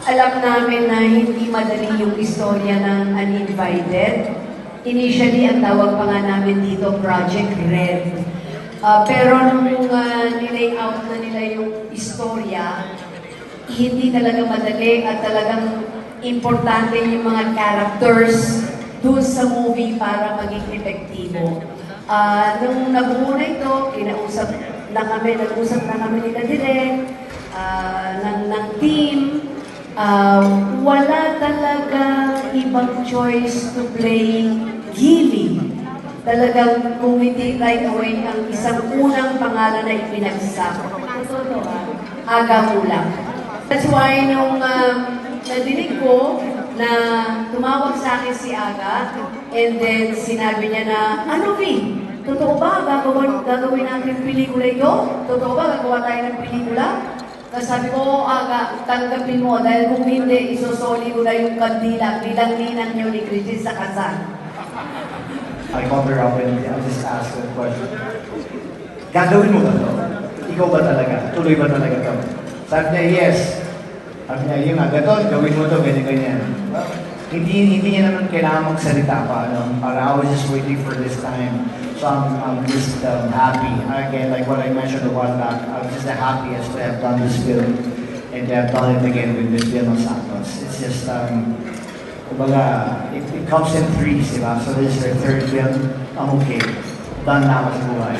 Alam namin na hindi madali yung istorya ng Uninvited. Initially, ang tawag pa nga namin dito, Project Red. Pero nung nilay out na nila yung istorya, hindi talaga madali at talagang importante yung mga characters doon sa movie para maging epektibo. Nung nabuo na ito, nag-usap na kami nila direct, ng team. Wala talaga ibang choice to play Gili. Talagang kumiti right away ang isang unang pangalan na ipinagsak. Aga Mula. That's why nung nadinig ko na tumawag sa akin si Aga, and then sinabi niya na, ano V? Totoo ba gagawin natin pelikula ito? Totoo ba gagawa tayo ng pelikula? Tapos sabi ko, Aga, tanggapin mo dahil kung hindi, isosoli ko na yung kandila bilang ninang niyo ni Christine sa kasal. I called her up and I just asked her a question. Gagawin mo ba ito? Ikaw ba talaga? Tuloy ba talaga ito? Sabi niya, yes. Sabi niya, yung agaton, gawin mo ito, ganyan-ganyan. Well, hindi niya naman kailangan magsalita pa. I was just waiting for this time. So I'm just happy. Again, like what I mentioned a while back, I'm just the happiest to have done this film and to have done it again with this film of Santos. It's just, kumbaga, it comes in threes, diba? So this is their third film. I'm okay. Done na ako sa buhay.